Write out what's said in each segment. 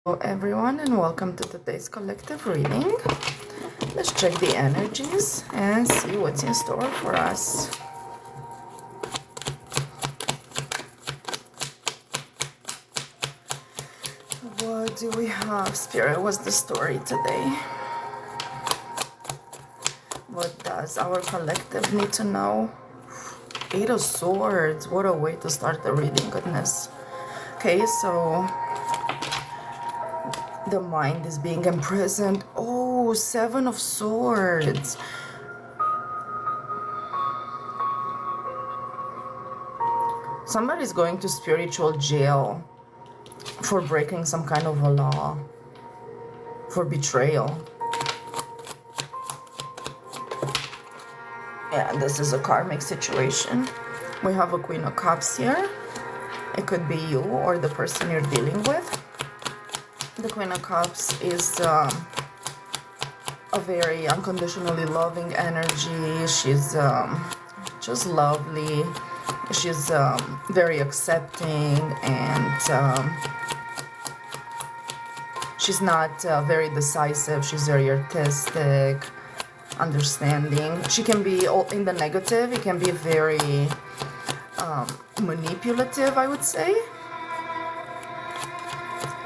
Hello everyone and welcome to today's collective reading. Let's check the energies and see what's in store for us. What do we have, Spirit? What's the story today? What does our collective need to know? Eight of Swords. What a way to start the reading, goodness. Okay, so the mind is being imprisoned. Oh, Seven of Swords. Somebody's going to spiritual jail for breaking some kind of a law, for betrayal. Yeah, this is a karmic situation. We have a Queen of Cups here. It could be you or the person you're dealing with. The Queen of Cups is a very unconditionally loving energy. She's just lovely. She's very accepting, and she's not very decisive. She's very artistic, understanding. She can be in the negative. It can be very manipulative, I would say.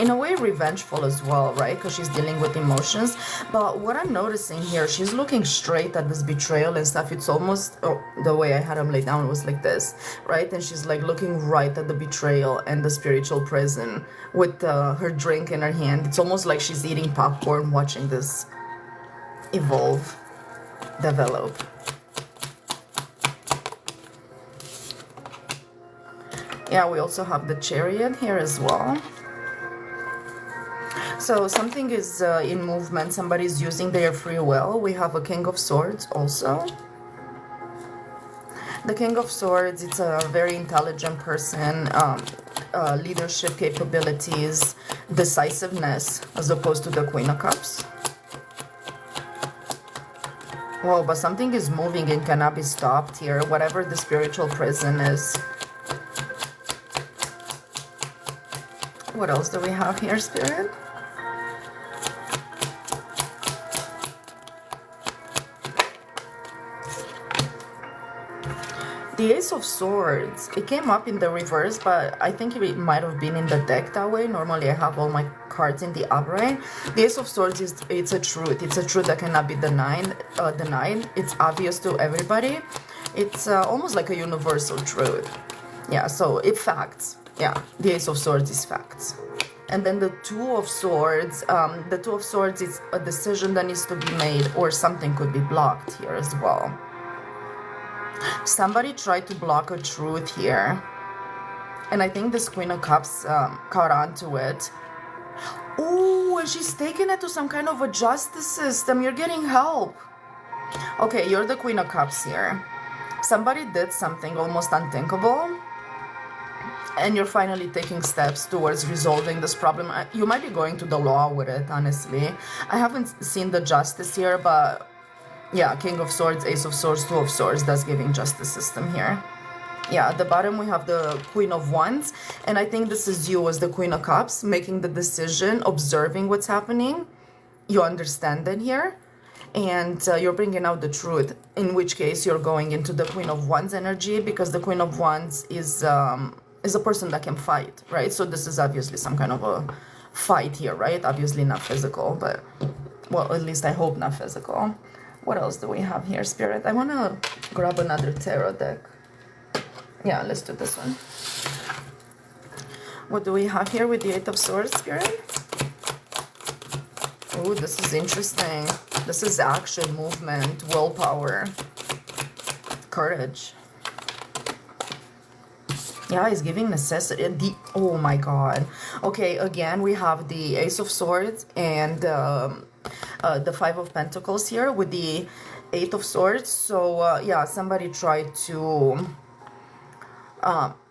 In a way, revengeful as well, right? Because she's dealing with emotions. But what I'm noticing here, she's looking straight at this betrayal and stuff. It's almost, the way I had him lay down was like this, right? And she's like looking right at the betrayal and the spiritual prison with her drink in her hand. It's almost like she's eating popcorn, watching this evolve, develop. Yeah, we also have the Chariot here as well. So something is in movement. Somebody's using their free will. We have a King of Swords also. The King of Swords, it's a very intelligent person, leadership capabilities, decisiveness, as opposed to the Queen of Cups. Whoa, but something is moving and cannot be stopped here, whatever the spiritual prison is. What else do we have here, Spirit? The Ace of Swords, it came up in the reverse, but I think it might have been in the deck that way. Normally I have all my cards in the upright. The Ace of Swords, it's a truth. It's a truth that cannot be denied. It's obvious to everybody. It's almost like a universal truth. Yeah, so it's facts. Yeah, the Ace of Swords is facts. And then the Two of Swords, the Two of Swords is a decision that needs to be made, or something could be blocked here as well. Somebody tried to block a truth here, and I think this Queen of Cups caught on to it. Oh, and she's taking it to some kind of a justice system. You're getting help. Okay, you're the Queen of Cups here. Somebody did something almost unthinkable, and you're finally taking steps towards resolving this problem. You might be going to the law with it, honestly. I haven't seen the justice here, but yeah, King of Swords, Ace of Swords, Two of Swords, that's giving justice system here. Yeah, at the bottom we have the Queen of Wands, and I think this is you as the Queen of Cups, making the decision, observing what's happening. You understand it here, and you're bringing out the truth, in which case you're going into the Queen of Wands energy, because the Queen of Wands is a person that can fight, right? So this is obviously some kind of a fight here, right? Obviously not physical, but, well, at least I hope not physical. What else do we have here, Spirit? I want to grab another tarot deck. Yeah, let's do this one. What do we have here with the Eight of Swords, Spirit? Oh, this is interesting. This is action, movement, willpower, courage. Yeah, it's giving necessity. Oh my God. Okay, again, we have the Ace of Swords and the Five of Pentacles here with the Eight of Swords. So yeah, somebody tried to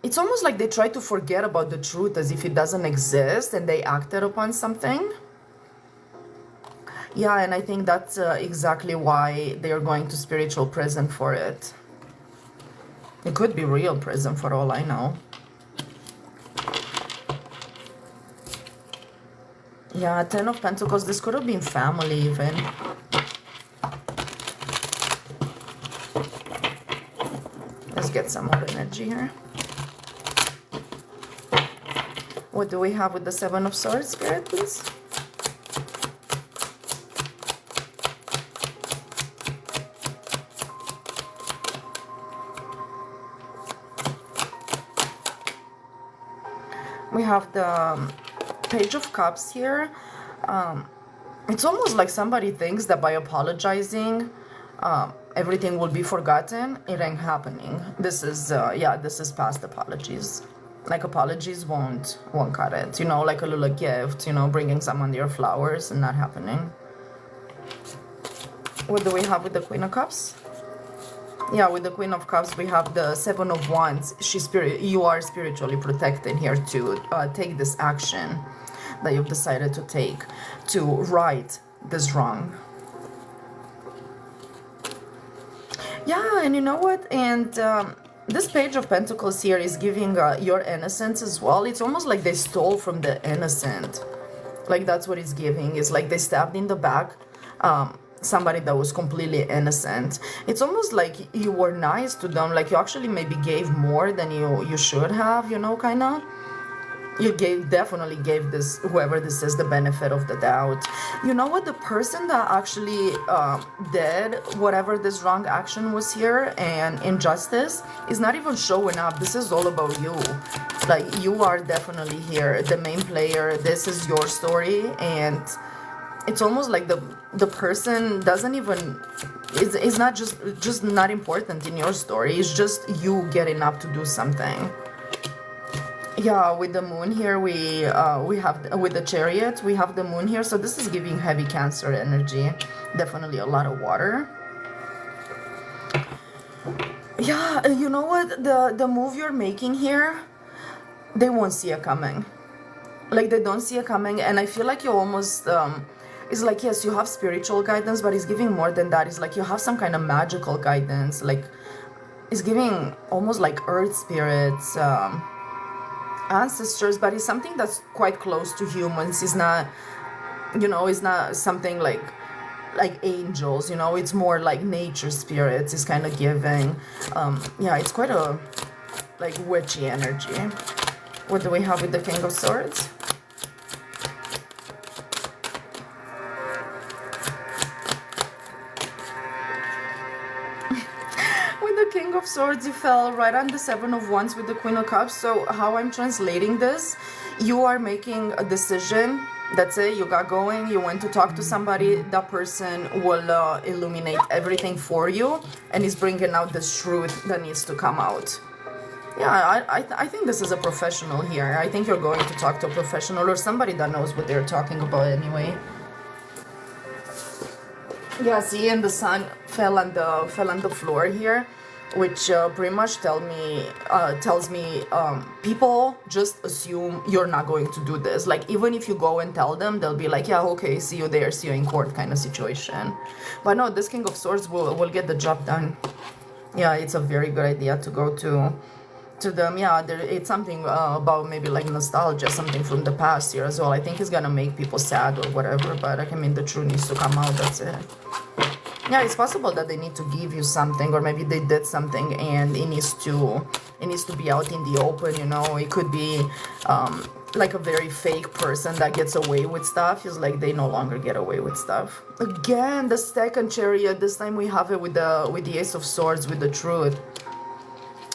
it's almost like they try to forget about the truth as if it doesn't exist, and they acted upon something. Yeah, and I think that's exactly why they're going to spiritual prison for it. It could be real prison for all I know. Yeah, Ten of Pentacles. This could have been family even. Let's get some more energy here. What do we have with the Seven of Swords, Spirit, please? We have the Page of Cups here. It's almost like somebody thinks that by apologizing, everything will be forgotten. It ain't happening. This is, yeah, this is past apologies. Like, apologies won't cut it. You know, like a little gift, you know, bringing someone your flowers, and not happening. What do we have with the Queen of Cups? Yeah, with the Queen of Cups, we have the Seven of Wands. You are spiritually protected here to take this action that you've decided to take to right this wrong. Yeah, and you know what? And this Page of Pentacles here is giving your innocence as well. It's almost like they stole from the innocent. Like, that's what it's giving. It's like they stabbed in the back somebody that was completely innocent. It's almost like you were nice to them, like you actually maybe gave more than you should have, you know, kind of. You definitely gave this, whoever this is, the benefit of the doubt. You know what? The person that actually did whatever this wrong action was here and injustice is not even showing up. This is all about you. Like, you are definitely here, the main player. This is your story, and it's almost like the person doesn't even, it's not just not important in your story. It's just you getting up to do something. Yeah, with the moon here, we have, with the Chariot, we have the moon here. So this is giving heavy Cancer energy. Definitely a lot of water. Yeah, you know what? The move you're making here, they won't see it coming. Like, they don't see it coming. And I feel like you almost... it's like, yes, you have spiritual guidance, but it's giving more than that. It's like you have some kind of magical guidance. Like, it's giving almost like earth spirits, ancestors, but it's something that's quite close to humans. It's not, you know, it's not something like angels, you know. It's more like nature spirits. It's kind of giving, yeah, it's quite a like witchy energy. What do we have with the King of Swords? King of Swords, you fell right on the Seven of Wands with the Queen of Cups. So how I'm translating this, you are making a decision. That's it. You got going. You went to talk to somebody. That person will illuminate everything for you, and is bringing out the truth that needs to come out. Yeah, I think this is a professional here. I think you're going to talk to a professional or somebody that knows what they're talking about anyway. Yeah, see, and the sun fell on the floor here, which pretty much tells me people just assume you're not going to do this. Like, even if you go and tell them, they'll be like, yeah, okay, see you there, see you in court kind of situation. But no, this King of Swords will get the job done. Yeah, it's a very good idea to go to them. Yeah, it's something about maybe like nostalgia, something from the past here as well. I think it's gonna make people sad or whatever, but I mean, the truth needs to come out. That's it. Yeah, it's possible that they need to give you something, or maybe they did something and it needs to be out in the open, you know. It could be like a very fake person that gets away with stuff. It's like they no longer get away with stuff. Again, the second Chariot. This time we have it with the Ace of Swords, with the truth.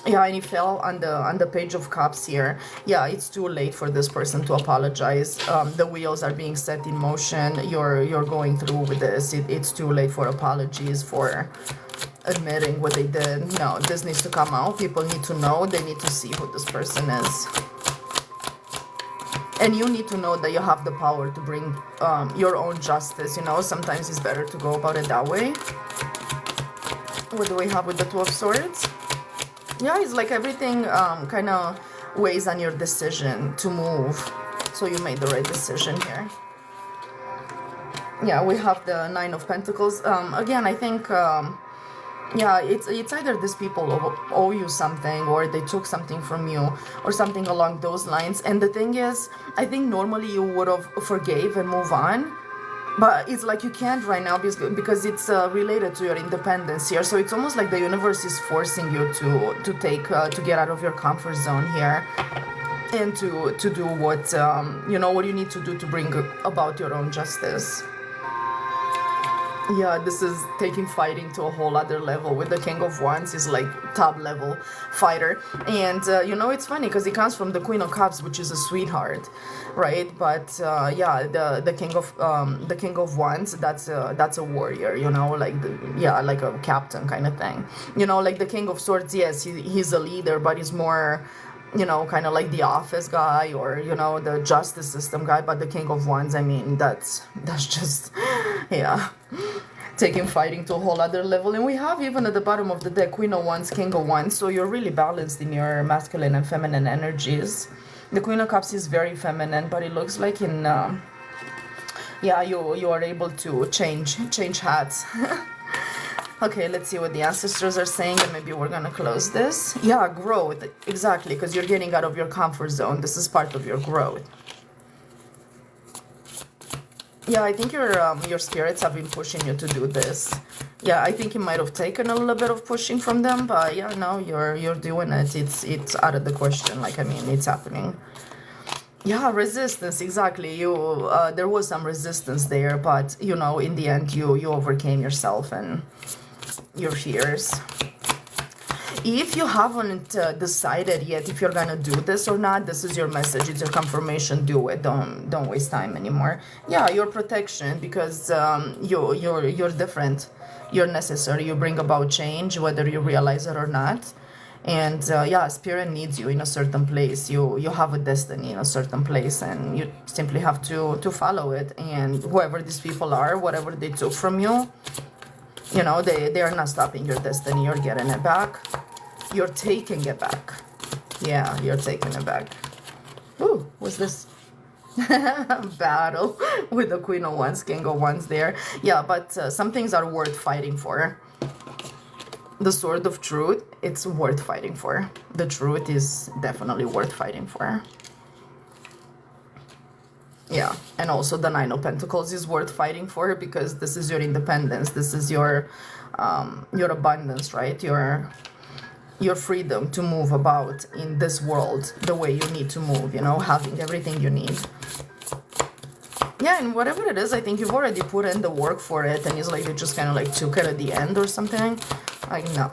Yeah, and he fell on the Page of Cups here. Yeah, it's too late for this person to apologize. The wheels are being set in motion. You're going through with this. It's too late for apologies, for admitting what they did. No, this needs to come out. People need to know. They need to see who this person is. And you need to know that you have the power to bring your own justice, you know. Sometimes it's better to go about it that way. What do we have with the Two of Swords? Yeah, it's like everything kind of weighs on your decision to move. So you made the right decision here. Yeah, we have the Nine of Pentacles. Again, I think Yeah, it's either these people owe you something, or they took something from you, or something along those lines. And the thing is, I think normally you would have forgave and move on, but it's like you can't right now because it's related to your independence here. So it's almost like the universe is forcing you to get out of your comfort zone here, and to do what what you need to do to bring about your own justice. Yeah, this is taking fighting to a whole other level. With the King of Wands, is like top level fighter, and it's funny because it comes from the Queen of Cups, which is a sweetheart, right? But yeah, the King of Wands, that's a warrior, like like a captain kind of thing. Like the King of Swords, yes, he's a leader, but he's more kind of like the office guy, or the justice system guy. But the King of Wands, I mean, that's just yeah, taking fighting to a whole other level. And we have, even at the bottom of the deck, Queen of Wands, King of Wands. So you're really balanced in your masculine and feminine energies. The Queen of Cups is very feminine, but it looks like in yeah, you are able to change hats. Okay, let's see what the ancestors are saying, and maybe we're gonna close this. Yeah, growth, exactly, because you're getting out of your comfort zone. This is part of your growth. Yeah, I think your spirits have been pushing you to do this. Yeah, I think you might have taken a little bit of pushing from them, but yeah, now you're doing it. It's out of the question. Like, I mean, it's happening. Yeah, resistance, exactly. There was some resistance there, but in the end, you overcame yourself and your fears. If you haven't decided yet if you're gonna do this or not, this is your message. It's your confirmation. Do it. Don't waste time anymore. Yeah, your protection, because you're different. You're necessary. You bring about change, whether you realize it or not. And yeah, spirit needs you in a certain place. You have a destiny in a certain place, and you simply have to follow it. And whoever these people are, whatever they took from you, they are not stopping your destiny. You're getting it back. You're taking it back. Yeah, you're taking it back. Ooh, what's this? Battle with the Queen of Wands, King of Wands there. Yeah, but some things are worth fighting for. The Sword of Truth, it's worth fighting for. The truth is definitely worth fighting for. Yeah, and also the Nine of Pentacles is worth fighting for, because this is your independence. This is your abundance, right? Your freedom to move about in this world the way you need to move, having everything you need. Yeah, and whatever it is, I think you've already put in the work for it, and it's like you just kind of like took it at the end or something. Like, no,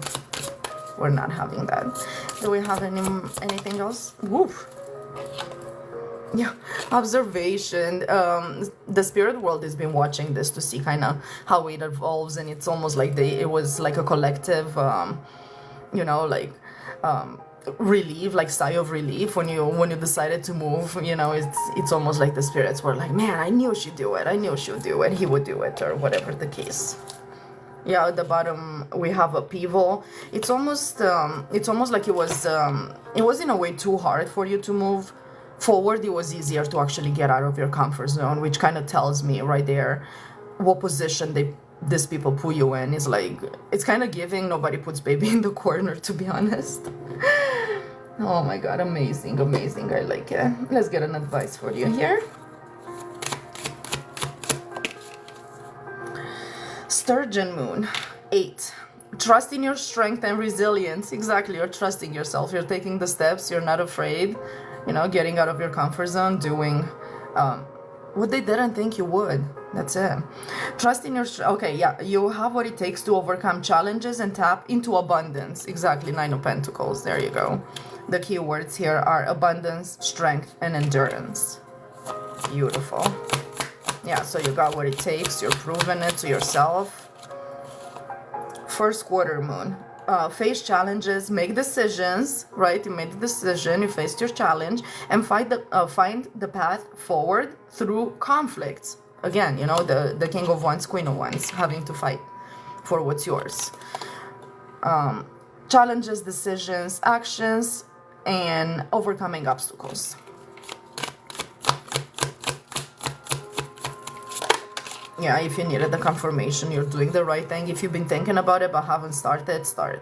we're not having that. Do we have anything else? Whoop. Yeah, observation. The spirit world has been watching this to see kind of how it evolves, and it's almost like it was like a collective relief, like sigh of relief when you decided to move. It's almost like the spirits were like, man, I knew she'd do it. I knew she'd do it. He would do it, or whatever the case. Yeah, at the bottom we have upheaval. It's almost like it was in a way too hard for you to move forward. It was easier to actually get out of your comfort zone, which kind of tells me right there what position these people put you in. Is like, it's kind of giving nobody puts baby in the corner, to be honest. Oh my god, amazing, amazing. I like it. Let's get an advice for you here. Sturgeon Moon 8. Trust in your strength and resilience. Exactly, you're trusting yourself. You're taking the steps. You're not afraid. Getting out of your comfort zone, doing what they didn't think you would. That's it. Trust in your okay, yeah, you have what it takes to overcome challenges and tap into abundance. Exactly, Nine of Pentacles. There you go. The key words here are abundance, strength, and endurance. Beautiful. Yeah, so you got what it takes. You're proving it to yourself. First quarter moon. Face challenges, make decisions, right? You made the decision, you faced your challenge, and find the path forward through conflicts. Again, the King of Wands, Queen of Wands, having to fight for what's yours. Challenges, decisions, actions, and overcoming obstacles. Yeah, if you needed the confirmation, you're doing the right thing. If you've been thinking about it but haven't started, start.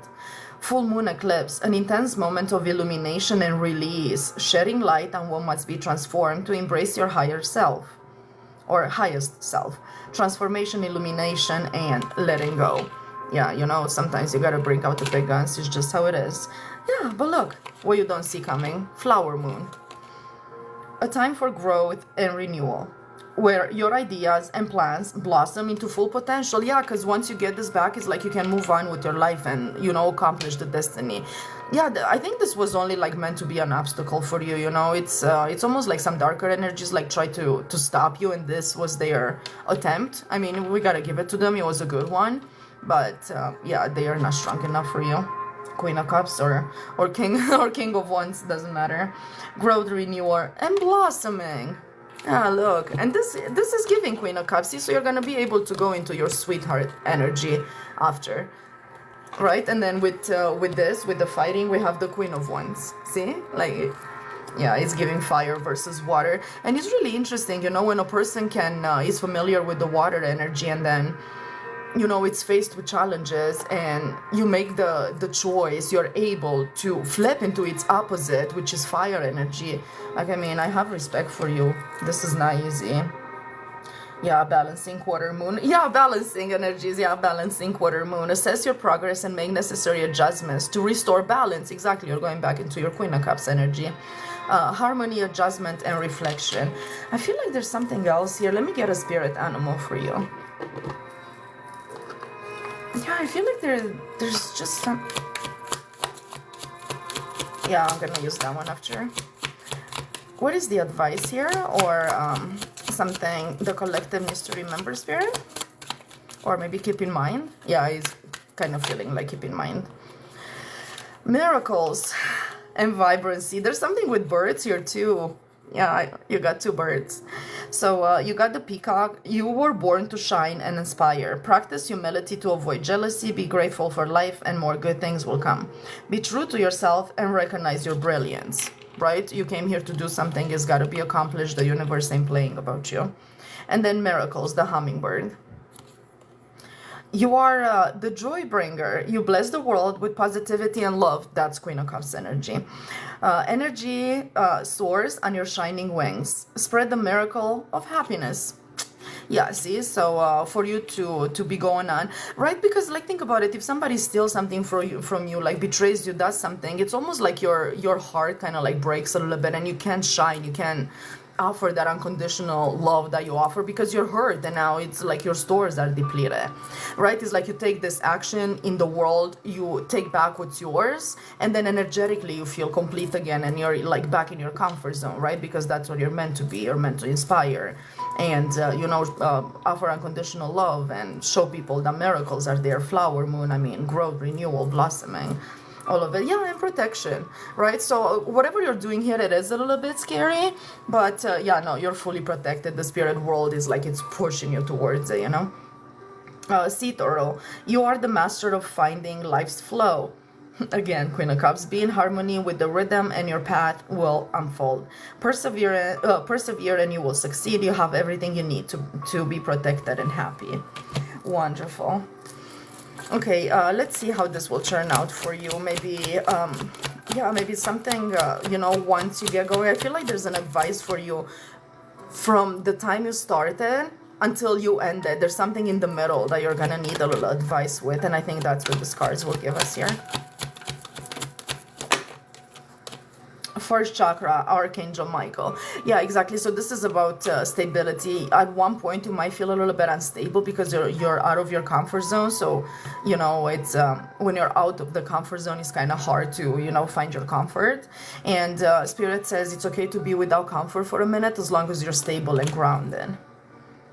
Full moon eclipse, an intense moment of illumination and release, shedding light on what must be transformed to embrace your higher self or highest self. Transformation, illumination, and letting go. Yeah, you know, sometimes you gotta bring out the big guns. It's just how it is. Yeah, but look, what you don't see coming. Flower moon. A time for growth and renewal, where your ideas and plans blossom into full potential. Yeah, because once you get this back, it's like you can move on with your life and, you know, accomplish the destiny. Yeah, I think this was only like meant to be an obstacle for you, you know. It's almost like some darker energies like try to stop you, and this was their attempt. I mean, we gotta give it to them. It was a good one, but yeah, they are not strong enough for you. Queen of Cups or King or King of Wands, doesn't matter. Growth, renewal, and blossoming. Ah, look, and this is giving Queen of Cups. See, so you're gonna be able to go into your sweetheart energy after, right? And then with the fighting, we have the Queen of Wands. See, like, yeah, it's giving fire versus water, and it's really interesting, you know, when a person is familiar with the water energy, and then, you know, it's faced with challenges and you make the choice, you're able to flip into its opposite, which is fire energy. Like, I mean, I have respect for you. This is not easy. Yeah, balancing quarter moon. Yeah, balancing energies. Yeah, balancing quarter moon. Assess your progress and make necessary adjustments to restore balance. Exactly, you're going back into your Queen of Cups energy. Harmony, adjustment, and reflection. I feel like there's something else here. Let me get a spirit animal for you. Yeah, I feel like there's just some... Yeah, I'm gonna use that one after. What is the advice here? Or something the collective needs to remember, spirit? Or maybe keep in mind? Yeah, it's kind of feeling like keep in mind. Miracles and vibrancy. There's something with birds here too. Yeah, you got two birds. So you got the peacock. You were born to shine and inspire. Practice humility to avoid jealousy. Be grateful for life and more good things will come. Be true to yourself and recognize your brilliance. Right? You came here to do something. It's got to be accomplished. The universe ain't playing about you. And then miracles, the hummingbird. You are the joy bringer. You bless the world with positivity and love. That's Queen of Cups energy. Energy soars on your shining wings. Spread the miracle of happiness. Yeah, see, so for you to be going on, right? Because, like, think about it. If somebody steals something from you, like betrays you, does something, it's almost like your heart kind of like breaks a little bit, and you can't shine. You can't offer that unconditional love that you offer because you're hurt, and now it's like your stores are depleted, right? It's like you take this action in the world, you take back what's yours, and then energetically you feel complete again, and you're like back in your comfort zone, right? Because that's what you're meant to be. You're meant to inspire and you know, offer unconditional love and show people that miracles are there. Flower moon, I mean, growth, renewal, blossoming, all of it. Yeah, and protection, right? So whatever you're doing here, it is a little bit scary, but yeah, no, you're fully protected. The spirit world is like it's pushing you towards it, you know. Sea turtle, you are the master of finding life's flow. Again, Queen of Cups, be in harmony with the rhythm and your path will unfold. Persevere and you will succeed. You have everything you need to be protected and happy. Wonderful. Okay, let's see how this will turn out for you. Maybe, yeah, maybe something, you know, once you get going. I feel like there's an advice for you from the time you started until you ended. There's something in the middle that you're gonna need a little advice with, and I think that's what these cards will give us here. First chakra, Archangel Michael. Yeah, exactly. So this is about stability. At one point, you might feel a little bit unstable because you're out of your comfort zone. So, you know, it's when you're out of the comfort zone, it's kind of hard to, you know, find your comfort. And Spirit says it's okay to be without comfort for a minute as long as you're stable and grounded.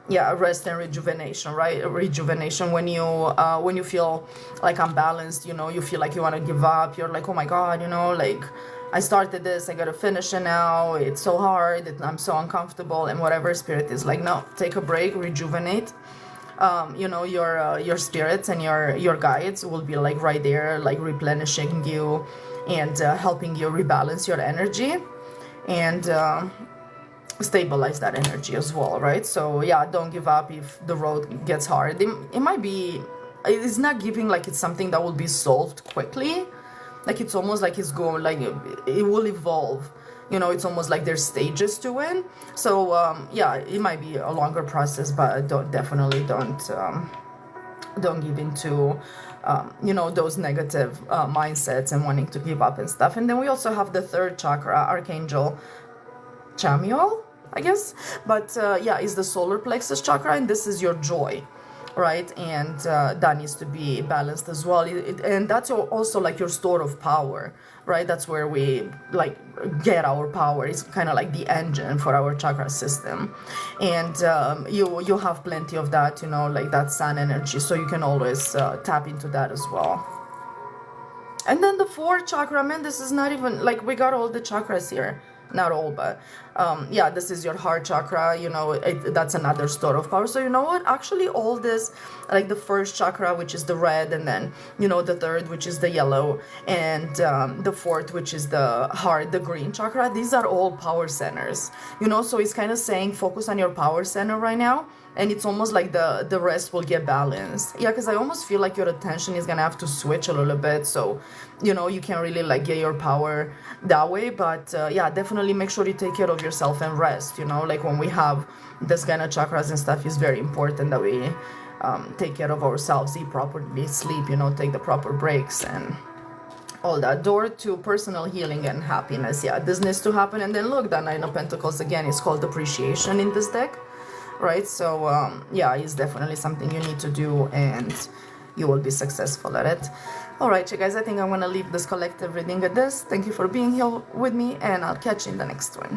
Yeah, rest and rejuvenation, right? Rejuvenation when you feel like unbalanced, you know, you feel like you want to give up. You're like, oh my God, you know, like, I started this, I gotta finish it now, it's so hard, I'm so uncomfortable, and whatever. Spirit is like, no, take a break, rejuvenate. You know, your spirits and your guides will be like right there, like replenishing you and helping you rebalance your energy. And stabilize that energy as well, right? So yeah, don't give up if the road gets hard. It might be, it's not giving like it's something that will be solved quickly. Like it's almost like it's going, like it will evolve. You know, it's almost like there's stages to it. So yeah, it might be a longer process, but definitely don't give into you know, those negative mindsets and wanting to give up and stuff. And then we also have the third chakra, Archangel Chamuel, I guess, but yeah, is the solar plexus chakra, and this is your joy, right? And that needs to be balanced as well. And that's also like your store of power, right? That's where we like get our power. It's kind of like the engine for our chakra system, and you have plenty of that, you know, like that sun energy, so you can always tap into that as well. And then the fourth chakra, man, this is not even like, we got all the chakras here. Not all, but yeah, this is your heart chakra, you know, that's another store of power. So you know what, actually all this, like the first chakra, which is the red, and then, you know, the third, which is the yellow, and the fourth, which is the heart, the green chakra, these are all power centers, you know. So it's kind of saying focus on your power center right now, and it's almost like the rest will get balanced. Yeah, because I almost feel like your attention is gonna have to switch a little bit, so you know, you can really like get your power that way. But yeah, definitely make sure you take care of yourself and rest, you know, like when we have this kind of chakras and stuff, is very important that we take care of ourselves, eat properly, sleep, you know, take the proper breaks and all that. Door to personal healing and happiness, yeah, this needs to happen. And then look, that Nine of Pentacles again is called appreciation in this deck, right? So yeah, it's definitely something you need to do, and you will be successful at it. All right, you guys, I think I'm gonna leave this collective reading at this. Thank you for being here with me, and I'll catch you in the next one.